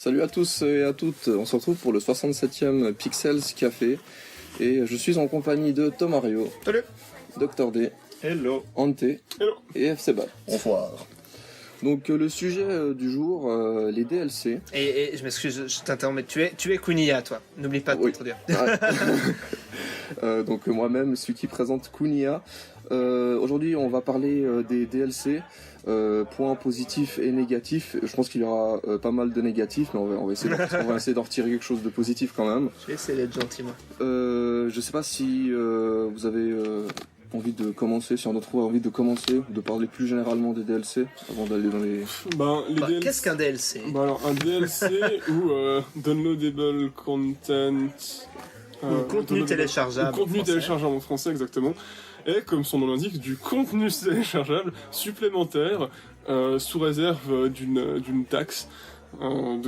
Salut à tous et à toutes, on se retrouve pour le 67e Pixels Café et je suis en compagnie de Tomario, Salut. Dr D, Hello. Ante Hello. et FCBat. Bonsoir. Donc le sujet du jour, les DLC. Et je m'excuse, je t'interromps, mais tu es Kuniya, toi. N'oublie pas de Oui. t'introduire. Donc moi-même, celui qui présente Kuniya. Aujourd'hui, on va parler des DLC, points positifs et négatifs. Je pense qu'il y aura pas mal de négatifs, mais on va essayer d'en retirer quelque chose de positif quand même. Je vais essayer d'être gentil, moi. Je sais pas si vous avez envie de commencer, si on a trouvé envie de commencer, de parler plus généralement des DLC avant d'aller dans les... DLC... Qu'est-ce qu'un DLC? Alors, un DLC ou downloadable content... Ou contenu téléchargeable. Contenu téléchargeable en français, exactement. Et, comme son nom l'indique, du contenu téléchargeable supplémentaire sous réserve d'une taxe.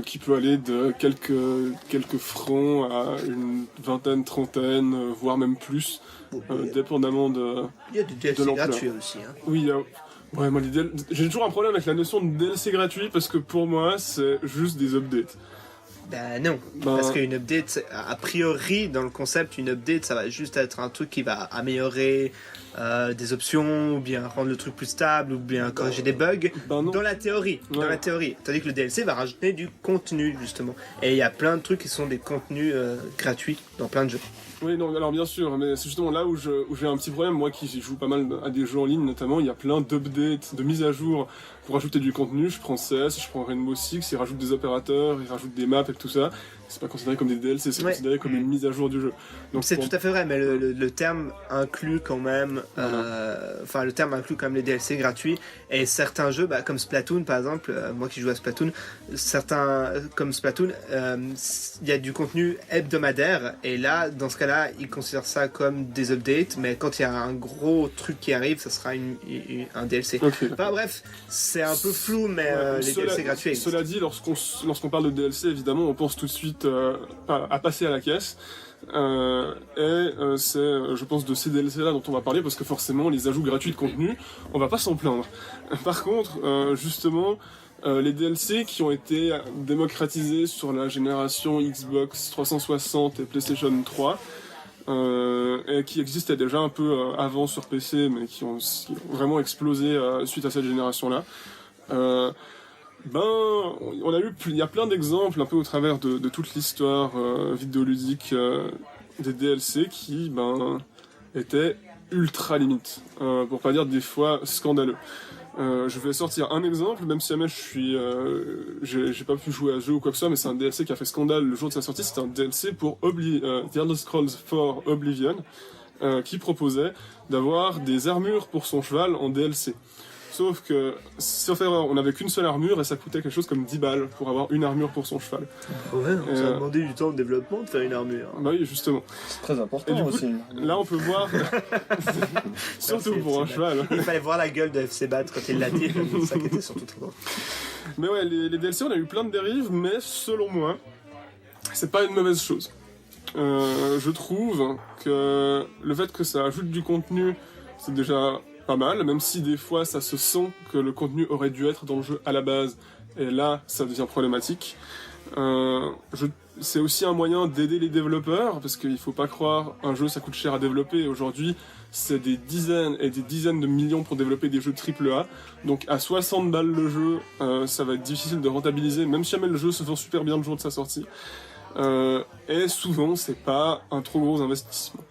Qui peut aller de quelques francs à une vingtaine, trentaine, voire même plus, dépendamment de Il y a des DLC l'ampleur. gratuits aussi. Hein. Oui, ouais, moi, j'ai toujours un problème avec la notion de DLC gratuit parce que pour moi, c'est juste des updates. Ben non, parce qu'une update, a priori, dans le concept, une update, ça va juste être un truc qui va améliorer des options, ou bien rendre le truc plus stable, ou bien corriger des bugs. Non. Dans la théorie, Tandis que le DLC va rajouter du contenu, justement. Et il y a plein de trucs qui sont des contenus gratuits dans plein de jeux. Oui, non, alors bien sûr, mais c'est justement là où j'ai un petit problème, moi qui joue pas mal à des jeux en ligne notamment, il y a plein d'updates, de mises à jour pour ajouter du contenu. Je prends CS, je prends Rainbow Six, ils rajoutent des opérateurs, ils rajoutent des maps et tout ça. C'est pas considéré comme des DLC, c'est considéré comme une mise à jour du jeu. Donc c'est tout à fait vrai, mais le terme inclut quand même, le terme inclut quand même les DLC gratuits. Et certains jeux, comme Splatoon par exemple, moi qui joue à Splatoon, comme Splatoon, il y a du contenu hebdomadaire. Et là, dans ce cas-là, ils considèrent ça comme des updates, mais quand il y a un gros truc qui arrive, ça sera un DLC. Okay. Enfin bref, c'est un peu flou, mais les DLC gratuits existent. Cela dit, lorsqu'on parle de DLC, évidemment, on pense tout de suite à passer à la caisse. C'est, je pense, de ces DLC-là dont on va parler, parce que forcément, les ajouts gratuits de contenu, on va pas s'en plaindre. Par contre, justement, les DLC qui ont été démocratisés sur la génération Xbox 360 et PlayStation 3, et qui existaient déjà un peu avant sur PC, mais qui ont vraiment explosé suite à cette génération-là. Il y a plein d'exemples un peu au travers de toute l'histoire vidéoludique des DLC qui étaient ultra limites, pour pas dire des fois scandaleux. Je vais sortir un exemple, même si jamais j'ai pas pu jouer à ce jeu ou quoi que ce soit, mais c'est un DLC qui a fait scandale le jour de sa sortie. C'était un DLC pour The Elder Scrolls 4 Oblivion, qui proposait d'avoir des armures pour son cheval en DLC. Sauf que, sauf erreur, on n'avait qu'une seule armure et ça coûtait quelque chose comme 10 balles pour avoir une armure pour son cheval. Ouais, ça a demandé du temps de développement de faire une armure. Bah oui, justement. C'est très important Et du coup, aussi. là, on peut voir... surtout pour un cheval. Il fallait voir la gueule de FC-Bat quand il l'a dit, ça qui était surtout trop drôle. Mais ouais, les DLC, on a eu plein de dérives, mais selon moi, c'est pas une mauvaise chose. Je trouve que le fait que ça ajoute du contenu, c'est déjà pas mal, même si des fois ça se sent que le contenu aurait dû être dans le jeu à la base, et là ça devient problématique. C'est aussi un moyen d'aider les développeurs, parce qu'il faut pas croire, un jeu ça coûte cher à développer, aujourd'hui c'est des dizaines et des dizaines de millions pour développer des jeux AAA, donc à 60 balles le jeu, ça va être difficile de rentabiliser, même si jamais le jeu se vend super bien le jour de sa sortie. Et souvent c'est pas un trop gros investissement.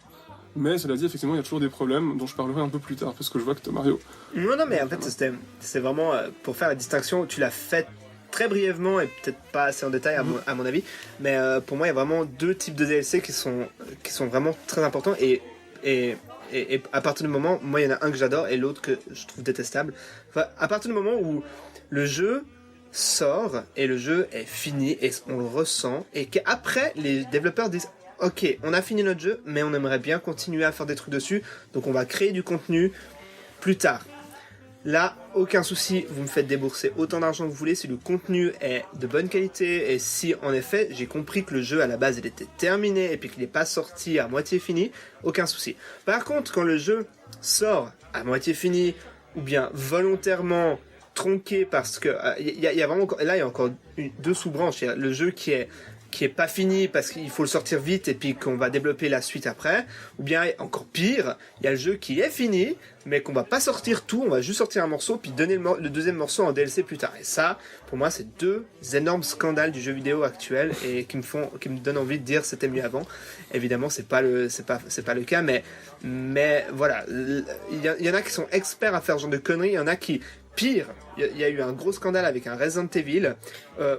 Mais cela dit, effectivement, il y a toujours des problèmes dont je parlerai un peu plus tard, parce que je vois que Mario. Non, mais en fait, c'est vraiment pour faire la distinction. Tu l'as faite très brièvement et peut-être pas assez en détail à mon avis. Mais pour moi, il y a vraiment deux types de DLC qui sont vraiment très importants. Et à partir du moment, moi, il y en a un que j'adore et l'autre que je trouve détestable. Enfin, à partir du moment où le jeu sort et le jeu est fini et on le ressent et qu'après les développeurs disent ok, on a fini notre jeu, mais on aimerait bien continuer à faire des trucs dessus, donc on va créer du contenu plus tard. Là, aucun souci, vous me faites débourser autant d'argent que vous voulez si le contenu est de bonne qualité et si en effet j'ai compris que le jeu à la base il était terminé et puis qu'il n'est pas sorti à moitié fini, aucun souci. Par contre, quand le jeu sort à moitié fini ou bien volontairement tronqué parce que il y a vraiment là il y a encore deux sous-branches. Il y a le jeu qui est pas fini parce qu'il faut le sortir vite et puis qu'on va développer la suite après, ou bien encore pire, il y a le jeu qui est fini mais qu'on va pas sortir tout, on va juste sortir un morceau puis donner le deuxième morceau en DLC plus tard. Et ça, pour moi, c'est deux énormes scandales du jeu vidéo actuel et qui me donnent envie de dire c'était mieux avant. Évidemment, c'est pas le cas, mais voilà, il y en a qui sont experts à faire ce genre de conneries, il y en a qui pire, il y a eu un gros scandale avec un Resident Evil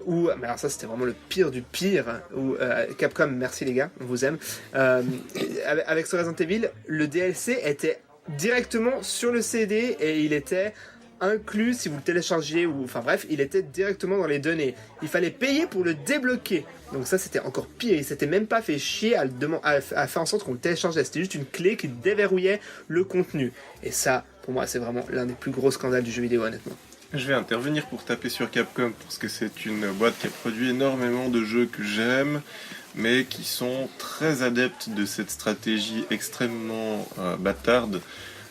où, mais alors ça c'était vraiment le pire du pire, où Capcom, merci les gars, on vous aime, avec ce Resident Evil, le DLC était directement sur le CD et il était inclus si vous le téléchargiez, ou enfin bref, il était directement dans les données. Il fallait payer pour le débloquer. Donc ça c'était encore pire, il s'était même pas fait chier à faire en sorte qu'on le téléchargeait. C'était juste une clé qui déverrouillait le contenu. Et ça, pour moi, c'est vraiment l'un des plus gros scandales du jeu vidéo, honnêtement. Je vais intervenir pour taper sur Capcom parce que c'est une boîte qui a produit énormément de jeux que j'aime, mais qui sont très adeptes de cette stratégie extrêmement bâtarde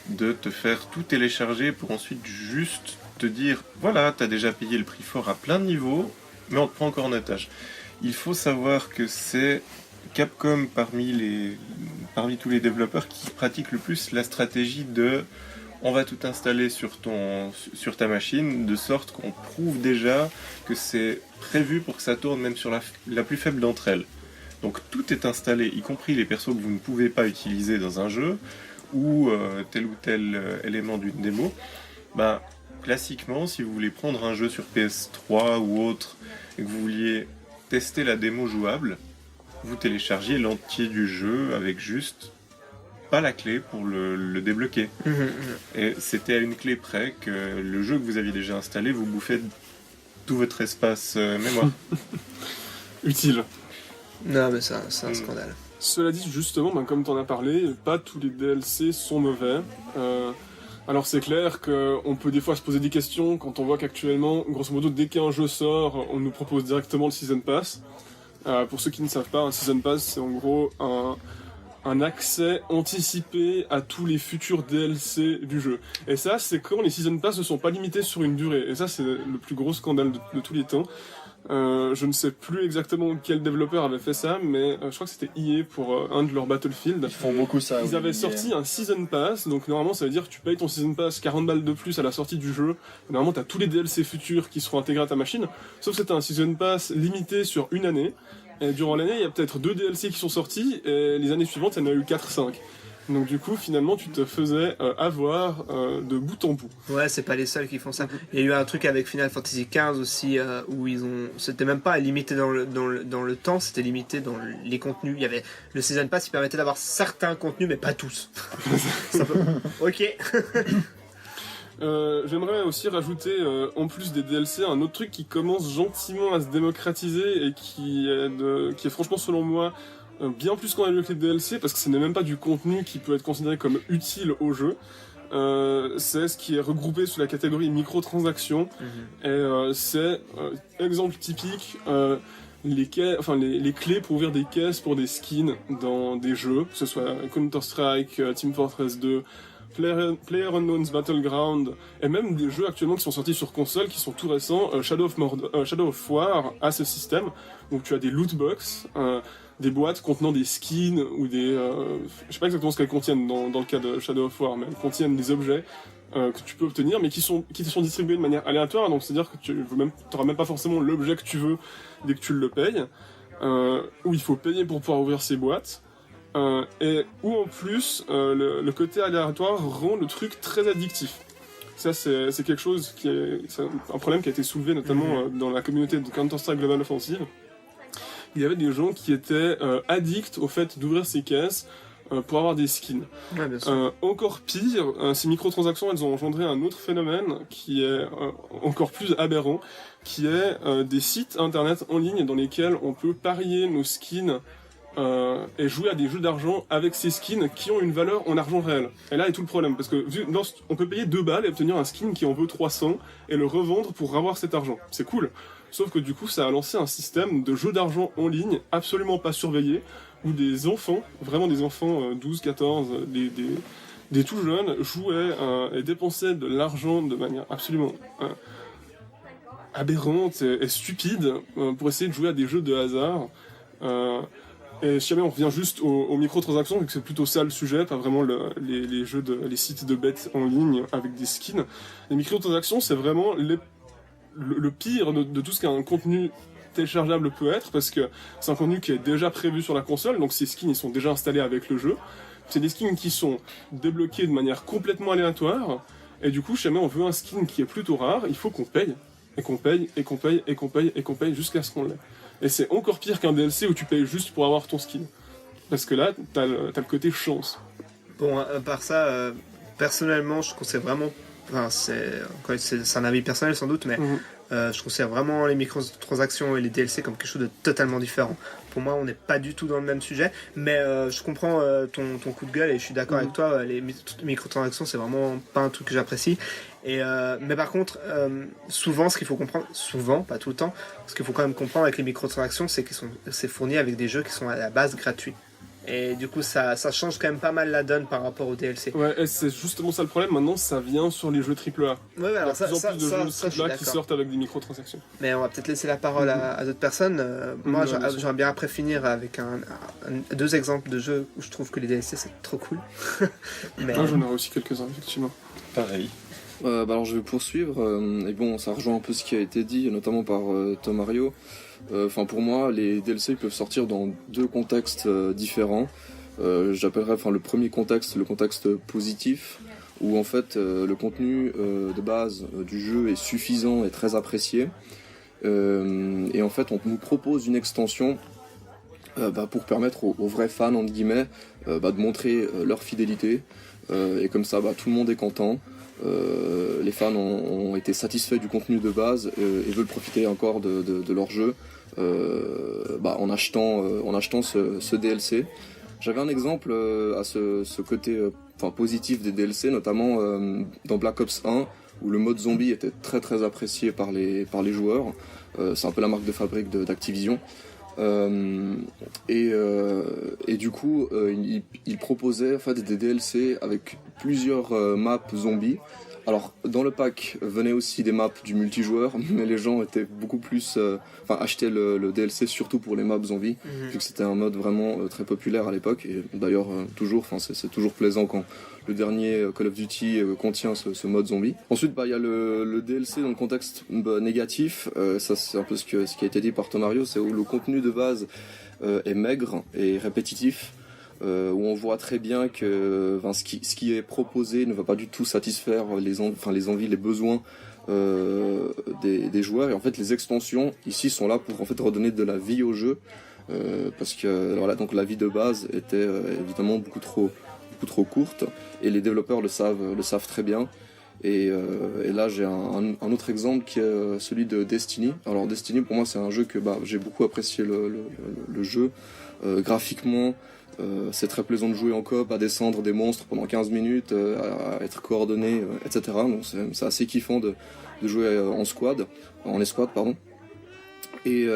de te faire tout télécharger pour ensuite juste te dire voilà, t'as déjà payé le prix fort à plein de niveaux, mais on te prend encore en otage. Il faut savoir que c'est Capcom parmi tous les développeurs qui pratiquent le plus la stratégie de on va tout installer sur ta machine de sorte qu'on prouve déjà que c'est prévu pour que ça tourne même sur la plus faible d'entre elles. Donc tout est installé, y compris les persos que vous ne pouvez pas utiliser dans un jeu ou tel élément d'une démo. Ben, classiquement, si vous voulez prendre un jeu sur PS3 ou autre et que vous vouliez tester la démo jouable, vous téléchargiez l'entier du jeu avec juste pas la clé pour le débloquer. Et c'était à une clé près que le jeu que vous aviez déjà installé vous bouffait tout votre espace mémoire. Utile. Non mais c'est un scandale. Cela dit, justement, comme tu en as parlé, pas tous les DLC sont mauvais. Alors c'est clair qu'on peut des fois se poser des questions quand on voit qu'actuellement, grosso modo, dès qu'un jeu sort, on nous propose directement le Season Pass. Pour ceux qui ne savent pas, un Season Pass, c'est en gros un accès anticipé à tous les futurs DLC du jeu. Et ça, c'est quand les Season Pass ne sont pas limités sur une durée. Et ça, c'est le plus gros scandale de tous les temps. Je ne sais plus exactement quel développeur avait fait ça, mais je crois que c'était EA pour un de leurs Battlefield. Ils font beaucoup ça. Ils avaient sorti un Season Pass, donc normalement ça veut dire que tu payes ton Season Pass 40 balles de plus à la sortie du jeu. Normalement t'as tous les DLC futurs qui seront intégrés à ta machine, sauf que c'était un Season Pass limité sur une année. Et durant l'année, il y a peut-être 2 DLC qui sont sortis, et les années suivantes, il y en a eu 4-5. Donc du coup, finalement, tu te faisais avoir de bout en bout. Ouais, c'est pas les seuls qui font ça. Il y a eu un truc avec Final Fantasy XV aussi, où c'était même pas limité dans le temps, c'était limité dans les contenus. Il y avait le Season Pass qui permettait d'avoir certains contenus, mais pas tous. Ok. J'aimerais aussi rajouter, en plus des DLC, un autre truc qui commence gentiment à se démocratiser et qui est franchement, selon moi, bien plus qu'on a avec les DLC, parce que ce n'est même pas du contenu qui peut être considéré comme utile au jeu. C'est ce qui est regroupé sous la catégorie microtransactions. Et c'est, exemple typique, les clés pour ouvrir des caisses pour des skins dans des jeux, que ce soit Counter-Strike, Team Fortress 2, PlayerUnknown's Battleground, et même des jeux actuellement qui sont sortis sur console, qui sont tout récents. Shadow of War a ce système. Donc tu as des loot box, des boîtes contenant des skins ou des... je sais pas exactement ce qu'elles contiennent dans le cas de Shadow of War, mais elles contiennent des objets que tu peux obtenir, mais qui te sont distribués de manière aléatoire, donc c'est-à-dire que tu n'auras même pas forcément l'objet que tu veux dès que tu le payes, où il faut payer pour pouvoir ouvrir ces boîtes. Et où en plus le côté aléatoire rend le truc très addictif. Ça c'est quelque chose c'est un problème qui a été soulevé notamment dans la communauté de Counter-Strike Global Offensive. Il y avait des gens qui étaient addicts au fait d'ouvrir ces caisses pour avoir des skins. Ouais, bien sûr. Encore pire, ces microtransactions, elles ont engendré un autre phénomène qui est encore plus aberrant, qui est des sites internet en ligne dans lesquels on peut parier nos skins et jouer à des jeux d'argent avec ces skins qui ont une valeur en argent réel. Et là est tout le problème, parce que on peut payer 2 balles et obtenir un skin qui en vaut 300 et le revendre pour avoir cet argent. C'est cool. Sauf que du coup ça a lancé un système de jeux d'argent en ligne absolument pas surveillé, où des enfants, vraiment des enfants 12, 14, des tout jeunes jouaient et dépensaient de l'argent de manière absolument aberrante et stupide pour essayer de jouer à des jeux de hasard. Et si jamais on revient juste aux microtransactions, vu que c'est plutôt ça le sujet, pas vraiment les jeux les sites de bêtes en ligne avec des skins. Les microtransactions, c'est vraiment le pire de tout ce qu'un contenu téléchargeable peut être, parce que c'est un contenu qui est déjà prévu sur la console, donc ces skins ils sont déjà installés avec le jeu. C'est des skins qui sont débloqués de manière complètement aléatoire, et du coup, si jamais on veut un skin qui est plutôt rare, il faut qu'on paye. Et qu'on paye, et qu'on paye, et qu'on paye, et qu'on paye jusqu'à ce qu'on l'ait. Et c'est encore pire qu'un DLC où tu payes juste pour avoir ton skin. Parce que là, t'as le côté chance. Bon, à part ça, personnellement, je conseille vraiment... Enfin, c'est un avis personnel sans doute, mais je considère vraiment les microtransactions et les DLC comme quelque chose de totalement différent. Pour moi, on n'est pas du tout dans le même sujet, mais je comprends ton coup de gueule et je suis d'accord avec toi. Les microtransactions, c'est vraiment pas un truc que j'apprécie. Mais par contre, souvent, ce qu'il faut comprendre, souvent, pas tout le temps, ce qu'il faut quand même comprendre avec les microtransactions, c'est c'est fourni avec des jeux qui sont à la base gratuits. Et du coup, ça change quand même pas mal la donne par rapport au DLC. Ouais, et c'est justement ça le problème. Maintenant, ça vient sur les jeux AAA. Ouais, alors il y a de plus en plus de jeux AAA qui sortent avec des microtransactions. Mais on va peut-être laisser la parole à d'autres personnes. Moi, j'aurais bien après finir avec deux exemples de jeux où je trouve que les DLC c'est trop cool. Mais... Moi, j'en aurais aussi quelques-uns, effectivement. Pareil. Alors je vais poursuivre, et bon, ça rejoint un peu ce qui a été dit, notamment par Tom Mario. Enfin, pour moi, les DLC peuvent sortir dans deux contextes différents. J'appellerais, le premier contexte, le contexte positif, où en fait le contenu de base du jeu est suffisant et très apprécié. Et en fait, on nous propose une extension pour permettre aux vrais fans, entre guillemets, de montrer leur fidélité. Et comme ça, tout le monde est content. Les fans ont été satisfaits du contenu de base et veulent profiter encore de leur jeu en achetant ce DLC. J'avais un exemple à ce côté positif des DLC, notamment dans Black Ops 1 où le mode zombie était très très apprécié par les joueurs. C'est un peu la marque de fabrique d'Activision. Et du coup, il proposait en fait des DLC avec plusieurs maps zombies. Alors, dans le pack venaient aussi des maps du multijoueur, mais les gens étaient beaucoup plus, achetaient le DLC surtout pour les maps zombies, vu que c'était un mode vraiment très populaire à l'époque. Et d'ailleurs, c'est toujours plaisant quand le dernier Call of Duty contient ce mode zombie. Ensuite, il y a le DLC dans le contexte négatif. Ça, c'est un peu ce qui a été dit par Tom Mario, c'est où le contenu de base est maigre et répétitif. Où on voit très bien que ce qui est proposé ne va pas du tout satisfaire les envies, les besoins des joueurs. Et en fait, les extensions ici sont là pour en fait redonner de la vie au jeu, parce que donc la vie de base était évidemment beaucoup trop courte, et les développeurs le savent très bien. Et là, j'ai un autre exemple qui est celui de Destiny. Alors Destiny, pour moi, c'est un jeu que j'ai beaucoup apprécié le jeu graphiquement. C'est très plaisant de jouer en coop, à descendre des monstres pendant 15 minutes, à être coordonné, etc. Donc c'est assez kiffant de jouer en escouade. Et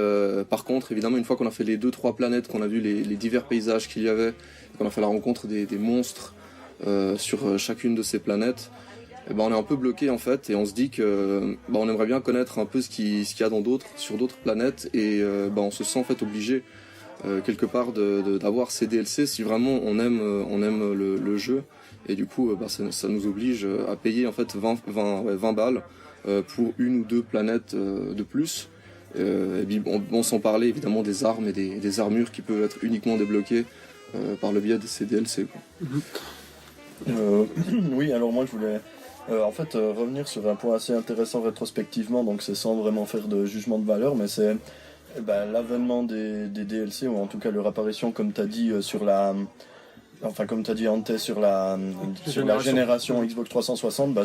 par contre, évidemment, une fois qu'on a fait les 2-3 planètes, qu'on a vu les divers paysages qu'il y avait, qu'on a fait la rencontre des monstres sur chacune de ces planètes, on est un peu bloqué en fait, et on se dit que on aimerait bien connaître un peu ce qu'il y a sur d'autres planètes, et on se sent en fait obligé quelque part d'avoir ces DLC si vraiment on aime le jeu, et du coup ça nous oblige à payer en fait 20 balles pour une ou deux planètes de plus, et puis sans parler évidemment des armes et des armures qui peuvent être uniquement débloquées par le biais de ces DLC, quoi. Oui, alors moi je voulais revenir sur un point assez intéressant rétrospectivement, donc c'est sans vraiment faire de jugement de valeur, mais c'est l'avènement des DLC, ou en tout cas leur apparition, comme tu as dit, comme tu as dit Ante, sur la génération Xbox 360,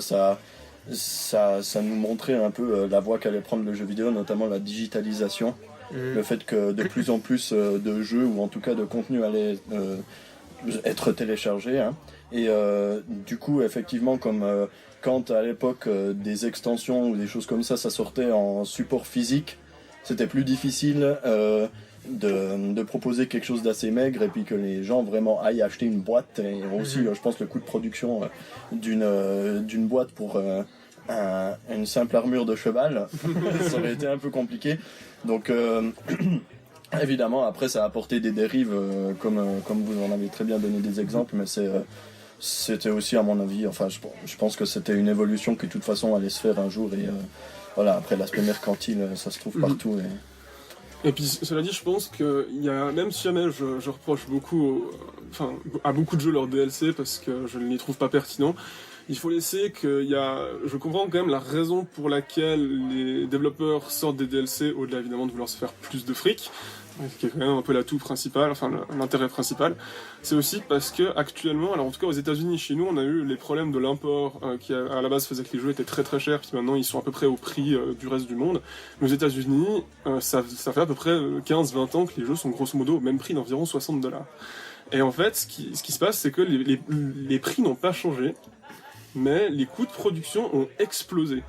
ça nous montrait un peu la voie qu'allait prendre le jeu vidéo, notamment la digitalisation, le fait que de plus en plus de jeux, ou en tout cas de contenu allait être téléchargé, hein. Et du coup, effectivement, comme quand à l'époque des extensions ou des choses comme ça sortait en support physique, c'était plus difficile de proposer quelque chose d'assez maigre et puis que les gens vraiment aillent acheter une boîte. Et aussi, je pense, le coût de production d'une boîte pour une simple armure de cheval, ça aurait été un peu compliqué. Donc, évidemment, après, ça a apporté des dérives, comme vous en avez très bien donné des exemples, mais c'était aussi, à mon avis, enfin, je pense que c'était une évolution qui, de toute façon, allait se faire un jour. Et voilà, après, l'aspect mercantile, ça se trouve partout. Et puis, cela dit, je pense que même si jamais je reproche beaucoup, à beaucoup de jeux leur DLC parce que je ne les trouve pas pertinents, il faut laisser je comprends quand même la raison pour laquelle les développeurs sortent des DLC, au-delà évidemment de vouloir se faire plus de fric, qui est quand même un peu l'atout principal, enfin l'intérêt principal. C'est aussi parce que actuellement, alors en tout cas aux États-Unis, chez nous, on a eu les problèmes de l'import qui à la base faisait que les jeux étaient très très chers, puis maintenant ils sont à peu près au prix du reste du monde. Mais aux États-Unis, ça fait à peu près 15-20 ans que les jeux sont grosso modo au même prix d'environ $60. Et en fait, ce qui se passe, c'est que les prix n'ont pas changé, mais les coûts de production ont explosé.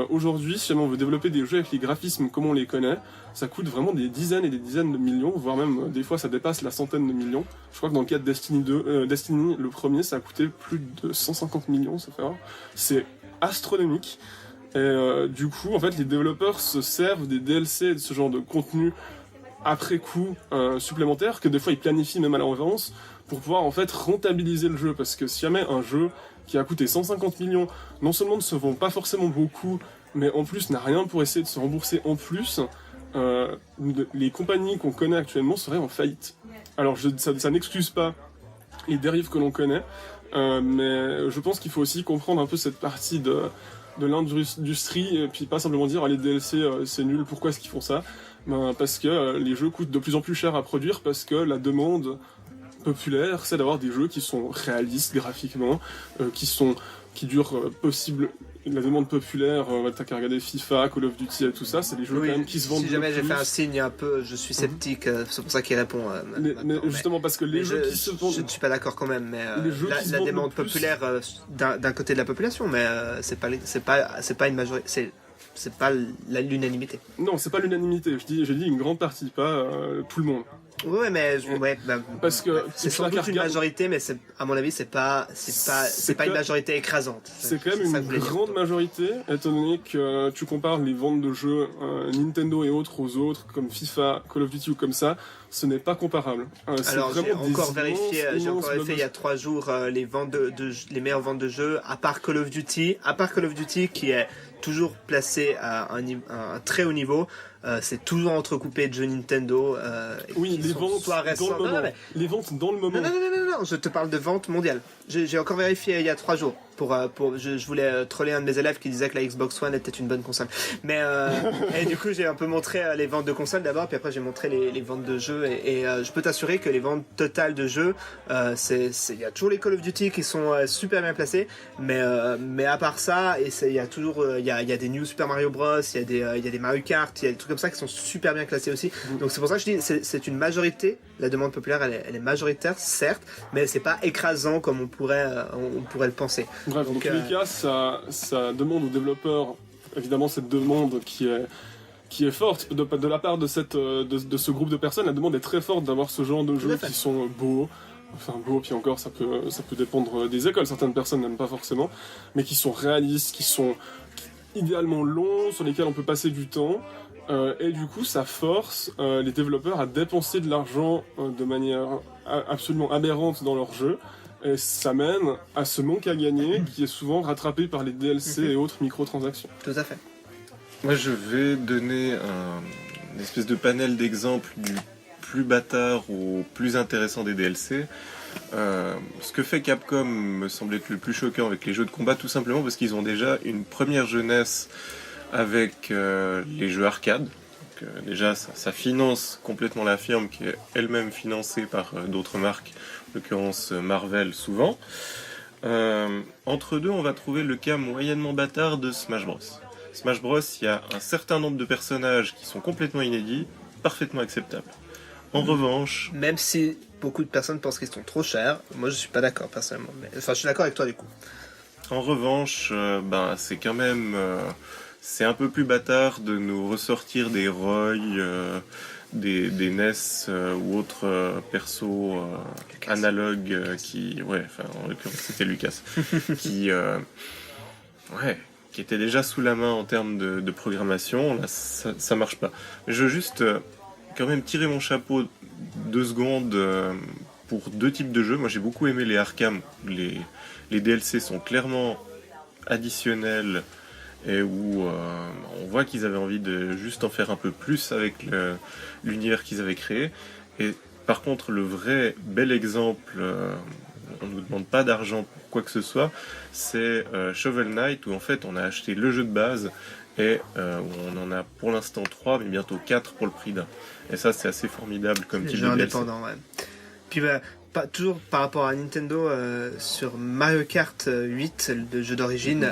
Aujourd'hui, si jamais on veut développer des jeux avec les graphismes comme on les connaît, ça coûte vraiment des dizaines et des dizaines de millions, voire même des fois ça dépasse la centaine de millions. Je crois que dans le cas de Destiny 2, Destiny, le premier, ça a coûté plus de 150 millions, c'est astronomique. Et du coup, en fait, les développeurs se servent des DLC et de ce genre de contenu après coup supplémentaire que des fois ils planifient même à l'avance pour pouvoir en fait rentabiliser le jeu, parce que si jamais un jeu qui a coûté 150 millions, non seulement ne se vend pas forcément beaucoup, mais en plus n'a rien pour essayer de se rembourser en plus, les compagnies qu'on connaît actuellement seraient en faillite. Alors ça n'excuse pas les dérives que l'on connaît, mais je pense qu'il faut aussi comprendre un peu cette partie de l'industrie, et puis pas simplement dire les DLC c'est nul, pourquoi est-ce qu'ils font ça, parce que les jeux coûtent de plus en plus cher à produire, parce que la demande populaire, c'est d'avoir des jeux qui sont réalistes graphiquement, qui durent possible. La demande populaire, t'as qu'à regarder FIFA, Call of Duty et tout ça, c'est des jeux quand même qui se vendent. Si jamais j'ai plus. fait un signe un peu, je suis sceptique, c'est pour ça qu'il répond. Mais justement parce que les jeux qui se vendent. Je ne suis pas d'accord quand même, mais la demande plus... populaire d'un côté de la population, mais c'est pas une majorité. C'est pas l'unanimité. Non, c'est pas l'unanimité. J'ai dit une grande partie, pas tout le monde. Ouais, mais parce que c'est sans doute une majorité, mais à mon avis, c'est pas une majorité écrasante. C'est quand même une grande majorité, étant donné que tu compares les ventes de jeux Nintendo et autres aux autres, comme FIFA, Call of Duty ou comme ça, ce n'est pas comparable. Alors j'ai encore vérifié il y a 3 jours les les meilleures ventes de jeux, à part Call of Duty qui est toujours placé à un très haut niveau. C'est toujours entrecoupé de jeux Nintendo. Oui, les ventes dans le moment. Les ventes dans le moment. Non, je te parle de ventes mondiales. J'ai encore vérifié il y a 3 jours. Je voulais troller un de mes élèves qui disait que la Xbox One était une bonne console. Mais et du coup, j'ai un peu montré les ventes de consoles d'abord, puis après j'ai montré les ventes de jeux. Et je peux t'assurer que les ventes totales de jeux, il y a toujours les Call of Duty qui sont super bien placés. Mais à part ça, il y a toujours il y a des New Super Mario Bros, il y a des Mario Kart, il y a des trucs comme ça qui sont super bien classés aussi. Donc c'est pour ça que je dis c'est une majorité. La demande populaire elle est majoritaire certes, mais c'est pas écrasant comme on pourrait le penser. Bref, donc, dans tous les cas, ça demande aux développeurs évidemment cette demande qui est forte de la part de ce groupe de personnes. La demande est très forte d'avoir ce genre de jeux qui sont beaux. Enfin beau, puis encore ça peut dépendre des écoles, certaines personnes n'aiment pas forcément, mais qui sont réalistes, qui sont idéalement longs, sur lesquels on peut passer du temps, et du coup ça force les développeurs à dépenser de l'argent de manière absolument aberrante dans leurs jeux, et ça mène à ce manque à gagner qui est souvent rattrapé par les DLC et autres microtransactions. Tout à fait. Moi je vais donner une espèce de panel d'exemples du plus bâtard au plus intéressant des DLC. Ce que fait Capcom me semble être le plus choquant avec les jeux de combat, tout simplement parce qu'ils ont déjà une première jeunesse avec les jeux arcade. Donc, déjà ça finance complètement la firme qui est elle-même financée par d'autres marques, en l'occurrence Marvel souvent. Entre deux, on va trouver le cas moyennement bâtard de Smash Bros. Smash Bros, il y a un certain nombre de personnages qui sont complètement inédits, parfaitement acceptables. En revanche... Même si beaucoup de personnes pensent qu'ils sont trop chers, moi je suis pas d'accord personnellement. Enfin, je suis d'accord avec toi du coup. En revanche, c'est quand même... c'est un peu plus bâtard de nous ressortir des Roy, des NES ou autres persos analogues ouais, enfin en l'occurrence c'était Lucas, qui qui était déjà sous la main en termes de programmation. Là, ça marche pas. Mais je veux juste quand même tirer mon chapeau 2 secondes pour 2 types de jeux. Moi, j'ai beaucoup aimé les Arkham. Les DLC sont clairement additionnels et où on voit qu'ils avaient envie de juste en faire un peu plus avec l'univers qu'ils avaient créé. Et par contre, le vrai bel exemple, on ne nous demande pas d'argent pour quoi que ce soit, c'est Shovel Knight, où en fait on a acheté le jeu de base et où on en a pour l'instant 3 mais bientôt 4 pour le prix d'un. Et ça c'est assez formidable comme type de DLC. Indépendant, ouais. Puis toujours par rapport à Nintendo, sur Mario Kart 8, le jeu d'origine,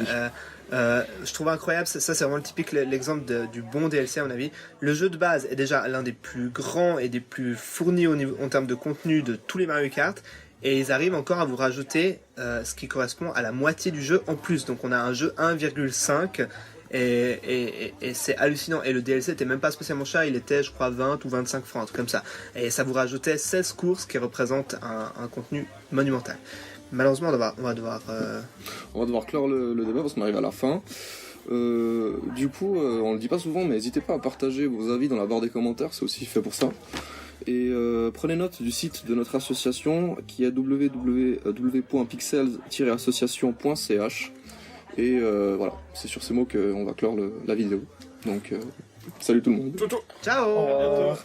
je trouve incroyable, ça c'est vraiment le typique l'exemple du bon DLC à mon avis. Le jeu de base est déjà l'un des plus grands et des plus fournis en termes de contenu de tous les Mario Kart. Et ils arrivent encore à vous rajouter ce qui correspond à la moitié du jeu en plus. Donc on a un jeu 1,5 et c'est hallucinant. Et le DLC était même pas spécialement cher, il était je crois 20 ou 25 francs, un truc comme ça. Et ça vous rajoutait 16 courses qui représentent un contenu monumental. Malheureusement on va devoir clore le débat parce qu'on arrive à la fin. Du coup, on le dit pas souvent, mais n'hésitez pas à partager vos avis dans la barre des commentaires, c'est aussi fait pour ça. Et prenez note du site de notre association qui est www.pixels-association.ch. Et voilà, c'est sur ces mots qu'on va clore la vidéo. Donc, salut tout le monde. Ciao, ciao. Ciao.